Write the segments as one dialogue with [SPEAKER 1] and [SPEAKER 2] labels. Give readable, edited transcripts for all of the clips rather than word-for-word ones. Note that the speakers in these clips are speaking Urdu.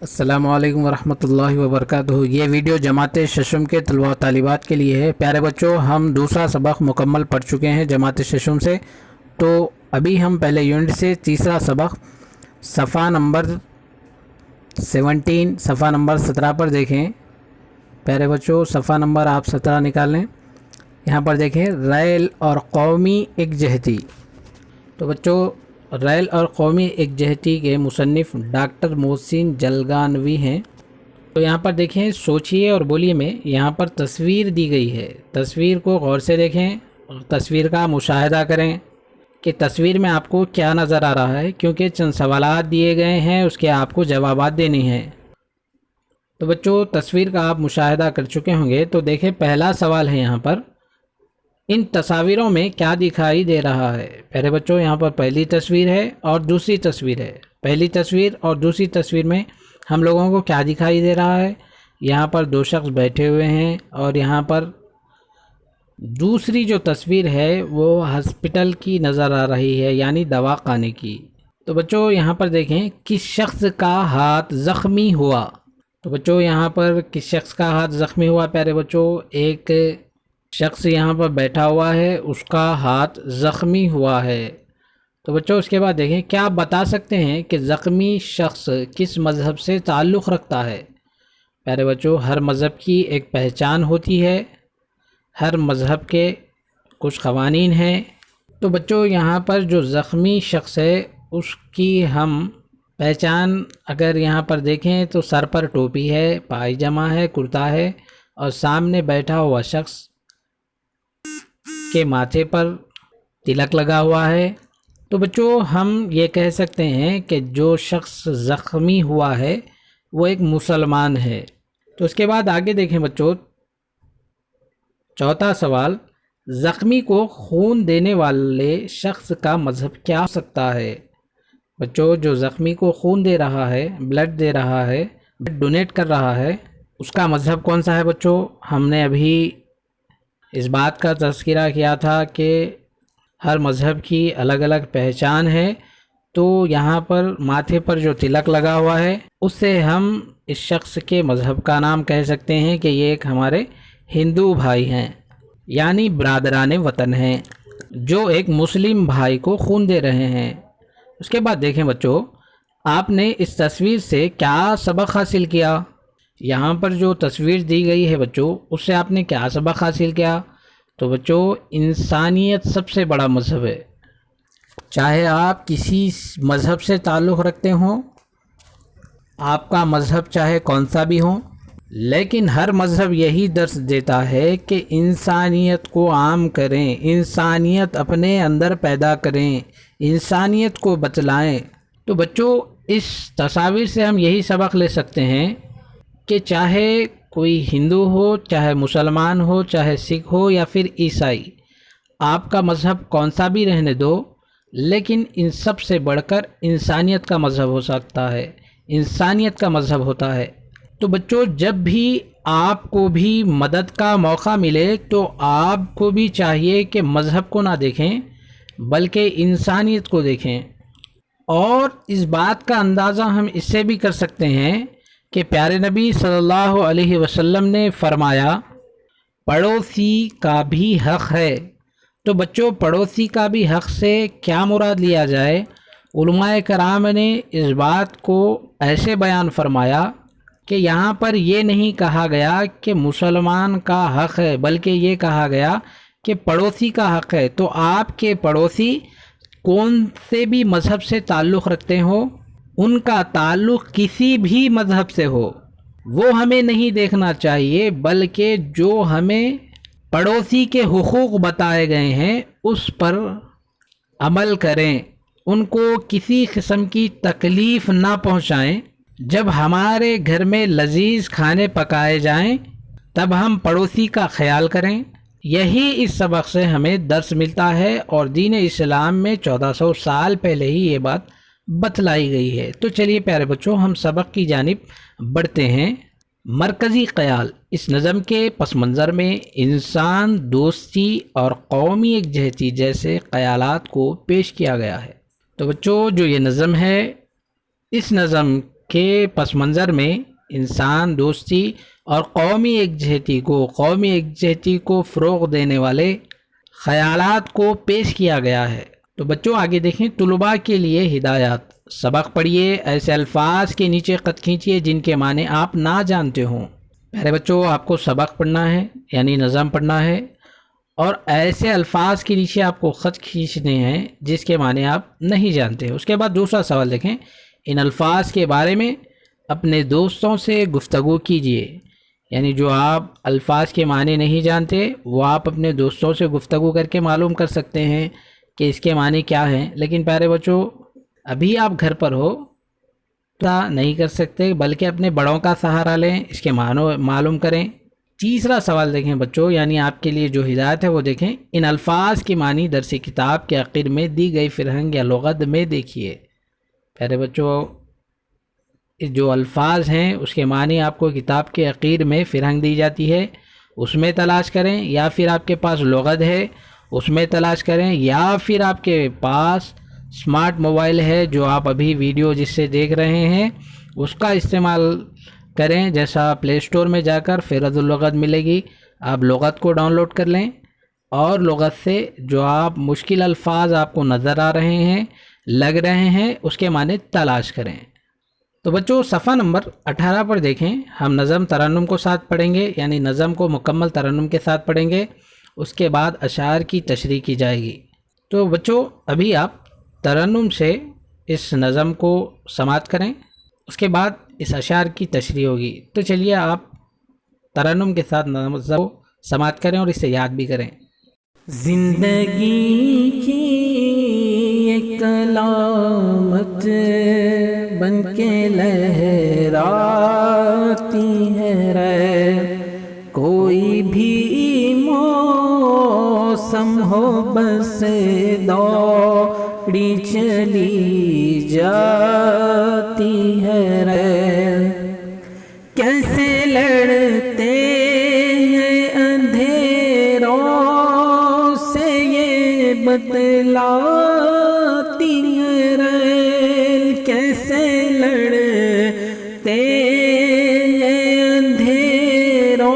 [SPEAKER 1] السلام علیکم ورحمۃ اللہ وبرکاتہ۔ یہ ویڈیو جماعت ششم کے طلباء و طالبات کے لیے ہے۔ پیارے بچوں، ہم دوسرا سبق مکمل پڑھ چکے ہیں جماعت ششم سے، تو ابھی ہم پہلے یونٹ سے تیسرا سبق صفحہ نمبر 17 پر دیکھیں۔ پیارے بچوں، صفحہ نمبر آپ 17 نکال لیں۔ یہاں پر دیکھیں ریل اور قومی یکجہتی۔ تو بچوں، ریل اور قومی یکجہتی کے مصنف ڈاکٹر محسن جلگانوی ہیں۔ تو یہاں پر دیکھیں سوچئے اور بولیے میں یہاں پر تصویر دی گئی ہے۔ تصویر کو غور سے دیکھیں، تصویر کا مشاہدہ کریں کہ تصویر میں آپ کو کیا نظر آ رہا ہے، کیونکہ چند سوالات دیے گئے ہیں، اس کے آپ کو جوابات دینے ہیں۔ تو بچوں، تصویر کا آپ مشاہدہ کر چکے ہوں گے، تو دیکھیں پہلا سوال ہے یہاں پر، ان تصاویروں میں کیا دکھائی دے رہا ہے؟ پہلے بچوں، یہاں پر پہلی تصویر ہے اور دوسری تصویر ہے۔ پہلی تصویر اور دوسری تصویر میں ہم لوگوں کو کیا دکھائی دے رہا ہے؟ یہاں پر دو شخص بیٹھے ہوئے ہیں، اور یہاں پر دوسری جو تصویر ہے وہ ہسپتال کی نظر آ رہی ہے، یعنی دواخانے کی۔ تو بچوں یہاں پر دیکھیں کس شخص کا ہاتھ زخمی ہوا؟ تو بچوں یہاں پر کس شخص کا ہاتھ زخمی ہوا؟ پیارے بچوں، ایک شخص یہاں پر بیٹھا ہوا ہے، اس کا ہاتھ زخمی ہوا ہے۔ تو بچوں اس کے بعد دیکھیں کیا آپ بتا سکتے ہیں کہ زخمی شخص کس مذہب سے تعلق رکھتا ہے؟ پیارے بچوں، ہر مذہب کی ایک پہچان ہوتی ہے، ہر مذہب کے کچھ قوانین ہیں۔ تو بچوں یہاں پر جو زخمی شخص ہے اس کی ہم پہچان اگر یہاں پر دیکھیں تو سر پر ٹوپی ہے، پائجامہ ہے، کرتا ہے، اور سامنے بیٹھا ہوا شخص کے ماتھے پر تلک لگا ہوا ہے۔ تو بچوں ہم یہ کہہ سکتے ہیں کہ جو شخص زخمی ہوا ہے وہ ایک مسلمان ہے۔ تو اس کے بعد آگے دیکھیں بچوں، چوتھا سوال، زخمی کو خون دینے والے شخص کا مذہب کیا ہو سکتا ہے؟ بچوں جو زخمی کو خون دے رہا ہے، بلڈ دے رہا ہے، بلڈ ڈونیٹ کر رہا ہے، اس کا مذہب کون سا ہے؟ بچوں ہم نے ابھی اس بات کا تذکرہ کیا تھا کہ ہر مذہب کی الگ الگ پہچان ہے۔ تو یہاں پر ماتھے پر جو تلک لگا ہوا ہے اس سے ہم اس شخص کے مذہب کا نام کہہ سکتے ہیں کہ یہ ایک ہمارے ہندو بھائی ہیں، یعنی برادران وطن ہیں، جو ایک مسلم بھائی کو خون دے رہے ہیں۔ اس کے بعد دیکھیں بچوں، آپ نے اس تصویر سے کیا سبق حاصل کیا؟ یہاں پر جو تصویر دی گئی ہے بچوں، اس سے آپ نے کیا سبق حاصل کیا؟ تو بچوں انسانیت سب سے بڑا مذہب ہے۔ چاہے آپ کسی مذہب سے تعلق رکھتے ہوں، آپ کا مذہب چاہے کون سا بھی ہو، لیکن ہر مذہب یہی درس دیتا ہے کہ انسانیت کو عام کریں، انسانیت اپنے اندر پیدا کریں، انسانیت کو بتلائیں۔ تو بچوں اس تصاویر سے ہم یہی سبق لے سکتے ہیں کہ چاہے کوئی ہندو ہو، چاہے مسلمان ہو، چاہے سکھ ہو یا پھر عیسائی، آپ کا مذہب کون سا بھی رہنے دو، لیکن ان سب سے بڑھ کر انسانیت کا مذہب ہو سکتا ہے، انسانیت کا مذہب ہوتا ہے۔ تو بچوں جب بھی آپ کو بھی مدد کا موقع ملے تو آپ کو بھی چاہیے کہ مذہب کو نہ دیکھیں بلکہ انسانیت کو دیکھیں۔ اور اس بات کا اندازہ ہم اس سے بھی کر سکتے ہیں کہ پیارے نبی صلی اللہ علیہ وسلم نے فرمایا پڑوسی کا بھی حق ہے۔ تو بچوں پڑوسی کا بھی حق سے کیا مراد لیا جائے؟ علماء کرام نے اس بات کو ایسے بیان فرمایا کہ یہاں پر یہ نہیں کہا گیا کہ مسلمان کا حق ہے، بلکہ یہ کہا گیا کہ پڑوسی کا حق ہے۔ تو آپ کے پڑوسی کون سے بھی مذہب سے تعلق رکھتے ہو، ان کا تعلق کسی بھی مذہب سے ہو، وہ ہمیں نہیں دیکھنا چاہیے، بلکہ جو ہمیں پڑوسی کے حقوق بتائے گئے ہیں اس پر عمل کریں، ان کو کسی قسم کی تکلیف نہ پہنچائیں۔ جب ہمارے گھر میں لذیذ کھانے پکائے جائیں تب ہم پڑوسی کا خیال کریں۔ یہی اس سبق سے ہمیں درس ملتا ہے، اور دین اسلام میں 1400 سال پہلے ہی یہ بات بتلائی گئی ہے۔ تو چلیے پیارے بچوں ہم سبق کی جانب بڑھتے ہیں۔ مرکزی خیال، اس نظم کے پس منظر میں انسان دوستی اور قومی یکجہتی جیسے خیالات کو پیش کیا گیا ہے۔ تو بچوں جو یہ نظم ہے، اس نظم کے پس منظر میں انسان دوستی اور قومی یکجہتی کو فروغ دینے والے خیالات کو پیش کیا گیا ہے۔ تو بچوں آگے دیکھیں، طلباء کے لیے ہدایات۔ سبق پڑھیے، ایسے الفاظ کے نیچے خط کھینچیے جن کے معنی آپ نہ جانتے ہوں۔ پہلے بچوں آپ کو سبق پڑھنا ہے، یعنی نظم پڑھنا ہے، اور ایسے الفاظ کے نیچے آپ کو خط کھینچنے ہیں جس کے معنی آپ نہیں جانتے۔ اس کے بعد دوسرا سوال دیکھیں، ان الفاظ کے بارے میں اپنے دوستوں سے گفتگو کیجیے، یعنی جو آپ الفاظ کے معنی نہیں جانتے وہ آپ اپنے دوستوں سے گفتگو کر کے معلوم کر سکتے ہیں کہ اس کے معنی کیا ہیں، لیکن پیارے بچوں ابھی آپ گھر پر ہو نہیں کر سکتے، بلکہ اپنے بڑوں کا سہارا لیں، اس کے معنی معلوم کریں۔ تیسرا سوال دیکھیں بچوں، یعنی آپ کے لیے جو ہدایت ہے وہ دیکھیں، ان الفاظ کی معنی درس کتاب کے آخر میں دی گئی فرہنگ یا لغت میں دیکھیے۔ پیارے بچوں جو الفاظ ہیں اس کے معنی آپ کو کتاب کے آخر میں فرہنگ دی جاتی ہے، اس میں تلاش کریں، یا پھر آپ کے پاس لغت ہے اس میں تلاش کریں، یا پھر آپ کے پاس اسمارٹ موبائل ہے جو آپ ابھی ویڈیو جس سے دیکھ رہے ہیں اس کا استعمال کریں، جیسا پلے اسٹور میں جا کر فہرست اللغت ملے گی، آپ لغت کو ڈاؤن لوڈ کر لیں اور لغت سے جو آپ مشکل الفاظ آپ کو نظر آ رہے ہیں لگ رہے ہیں اس کے معنی تلاش کریں۔ تو بچوں صفحہ نمبر 18 پر دیکھیں، ہم نظم ترنم کو ساتھ پڑھیں گے، یعنی نظم کو مکمل ترنم کے ساتھ پڑھیں گے، اس کے بعد اشعار کی تشریح کی جائے گی۔ تو بچوں ابھی آپ ترنم سے اس نظم کو سماعت کریں، اس کے بعد اس اشعار کی تشریح ہوگی۔ تو چلیے آپ ترنم کے ساتھ نظم کو سماعت کریں اور اسے یاد بھی کریں۔
[SPEAKER 2] زندگی کی ایک علامت بن کے لہراتی ہے رے، کوئی بھی موسم ہو بس دوڑی چلی جاتی ہے رے، کیسے لڑتے ہیں اندھیروں سے یہ بتلاتی ہے ریل، کیسے لڑتے ہیں اندھیروں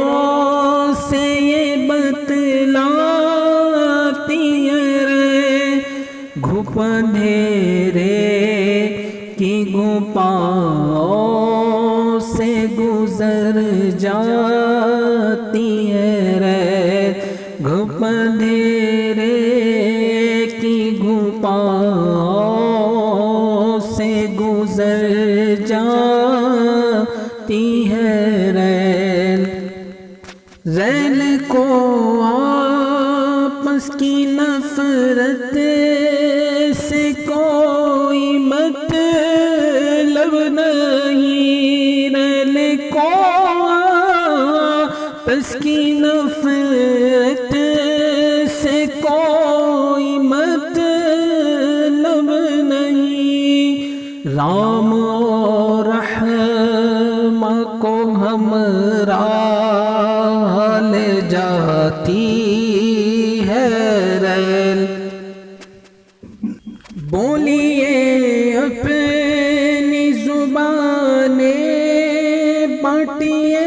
[SPEAKER 2] سے یہ بتلاتی ہے ریل، گھپ اندھیرے کی گھپاؤں سے گزر جاتی ہے رے، گھپ اندھیرے کی گھپاؤں سے گزر جاتی ہے ریل، ریل کو آپس کی نفرت سے کوئی مطلب نہیں، ریل کو آپس کی نفرت سے کوئی مطلب نہیں، رام اور رحمہ کو ہمراہ لے جاتی ہے ریل، بولیے اپنی زبانیں بانٹیے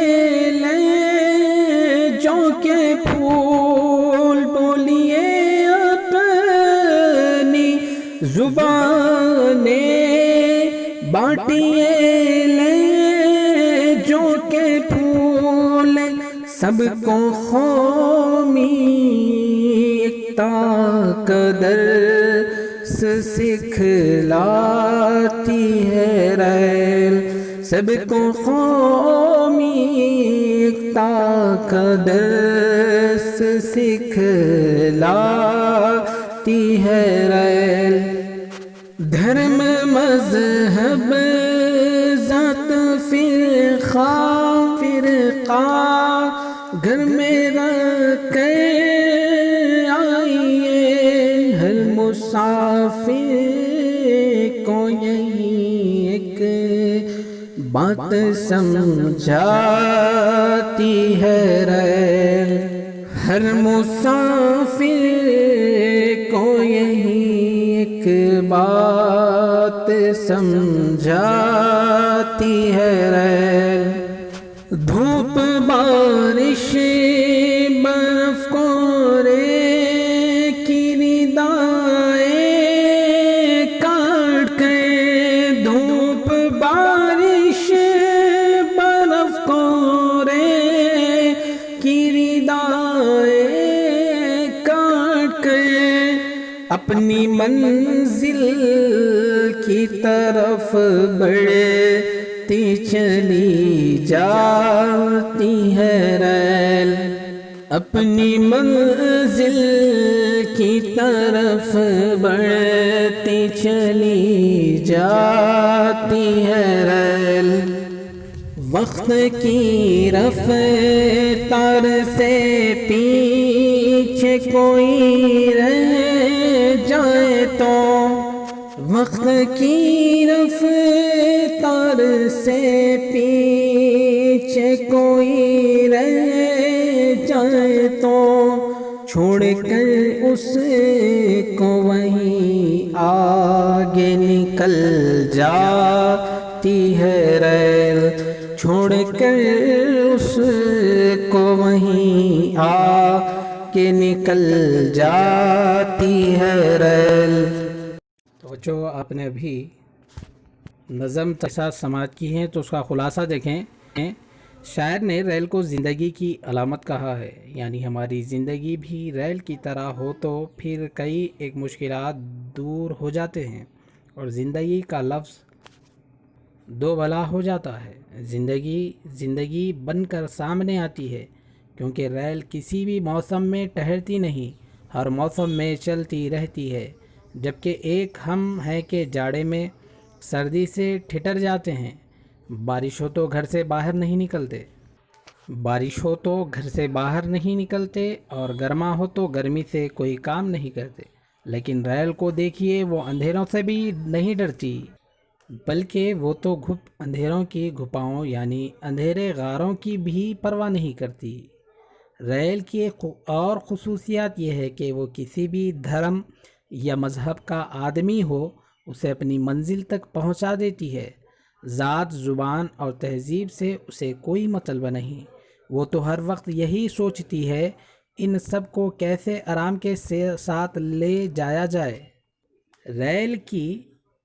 [SPEAKER 2] لہجوں کے پھول، بولیے اپنی زبانیں بانٹیے لہجوں کے پھول، سب کو قومی ایکتا کا درس سکھلاتی ہے ریل، سب کو قومی ایکتا کا درس سکھلاتی ہے ریل، دھرم مذہب ذات فرقہ گھر میں رکھ کے آئیے، ہر مسافر کو یہی ایک بات سمجھاتی ہے ریل، ہر مسافر کو یہی ایک ایک بات سمجھاتی ہے ریل، دھوپ بارش برف کورے کی ندائیں کاٹ کے، دھوپ بارش برف کورے کی ندائیں کاٹ کے، اپنی منزل کی طرف بڑھتی چلی جاتی ہے ریل، اپنی منزل کی طرف بڑھتی چلی جاتی ہے ریل، وقت کی رفتار سے پیچھے کوئی رہ جائے تو، وقت کی رفتار سے پیچھے کوئی رہ جائے تو، چھوڑ کر اس کو وہیں آگے نکل جاتی ہے ریل، چھوڑ کر اس کو وہیں آگے نکل جاتی ہے ریل۔
[SPEAKER 1] تو جو آپ نے ابھی نظم کے ساتھ سماعت کی ہے تو اس کا خلاصہ دیکھیں۔ شاعر نے ریل کو زندگی کی علامت کہا ہے، یعنی ہماری زندگی بھی ریل کی طرح ہو تو پھر کئی ایک مشکلات دور ہو جاتے ہیں اور زندگی کا لفظ دو بلا ہو جاتا ہے۔ زندگی بن کر سامنے آتی ہے، کیونکہ ریل کسی بھی موسم میں ٹھہرتی نہیں، ہر موسم میں چلتی رہتی ہے، جبکہ ایک ہم ہے کہ جاڑے میں سردی سے ٹھٹر جاتے ہیں، بارش ہو تو گھر سے باہر نہیں نکلتے اور گرما ہو تو گرمی سے کوئی کام نہیں کرتے، لیکن ریل کو دیکھیے، وہ اندھیروں سے بھی نہیں ڈرتی، بلکہ وہ تو اندھیروں کی گھپاؤں یعنی اندھیرے غاروں کی بھی پرواہ نہیں کرتی۔ ریل کی ایک اور خصوصیات یہ ہے کہ وہ کسی بھی دھرم یا مذہب کا آدمی ہو اسے اپنی منزل تک پہنچا دیتی ہے، ذات، زبان اور تہذیب سے اسے کوئی مطلب نہیں، وہ تو ہر وقت یہی سوچتی ہے ان سب کو کیسے آرام کے ساتھ لے جایا جائے۔ ریل کی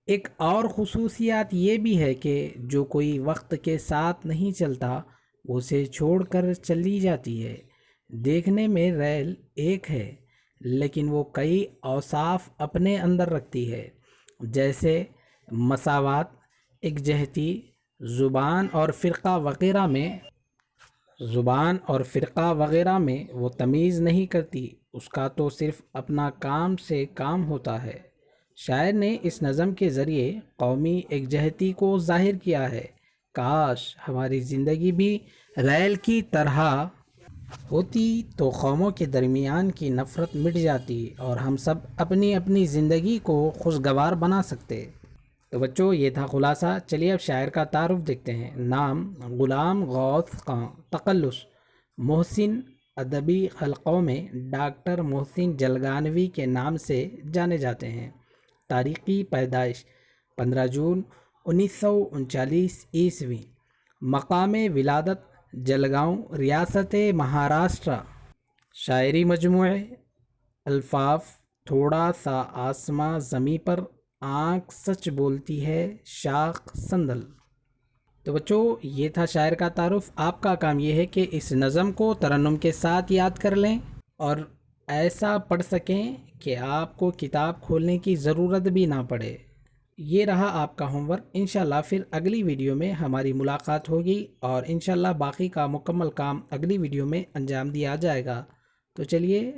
[SPEAKER 1] ایک اور خصوصیات یہ بھی ہے کہ جو کوئی وقت کے ساتھ نہیں چلتا وہ اسے چھوڑ کر چلی جاتی ہے۔ دیکھنے میں ریل ایک ہے، لیکن وہ کئی اوصاف اپنے اندر رکھتی ہے، جیسے مساوات، یکجہتی، زبان اور فرقہ وغیرہ میں وہ تمیز نہیں کرتی، اس کا تو صرف اپنا کام سے کام ہوتا ہے۔ شاعر نے اس نظم کے ذریعے قومی یکجہتی کو ظاہر کیا ہے۔ کاش ہماری زندگی بھی ریل کی طرح ہوتی تو قوموں کے درمیان کی نفرت مٹ جاتی اور ہم سب اپنی اپنی زندگی کو خوشگوار بنا سکتے۔ تو بچوں یہ تھا خلاصہ۔ چلیے اب شاعر کا تعارف دیکھتے ہیں۔ نام غلام غوث خان، تخلص محسن، ادبی حلقوں میں ڈاکٹر محسن جلگانوی کے نام سے جانے جاتے ہیں۔ تاریخی پیدائش 15 جون 1939 عیسوی۔ مقام ولادت جلگاؤں، ریاست مہاراشٹرا۔ شاعری مجموعے الفاظ: تھوڑا سا آسماں زمیں پر، آنکھ سچ بولتی ہے شاخ سندل۔ تو بچوں یہ تھا شاعر کا تعارف۔ آپ کا کام یہ ہے کہ اس نظم کو ترنم کے ساتھ یاد کر لیں اور ایسا پڑھ سکیں کہ آپ کو کتاب کھولنے کی ضرورت بھی نہ پڑے۔ یہ رہا آپ کا ہوم ورک۔ انشاءاللہ پھر اگلی ویڈیو میں ہماری ملاقات ہوگی اور انشاءاللہ باقی کا مکمل کام اگلی ویڈیو میں انجام دیا جائے گا۔ تو چلیے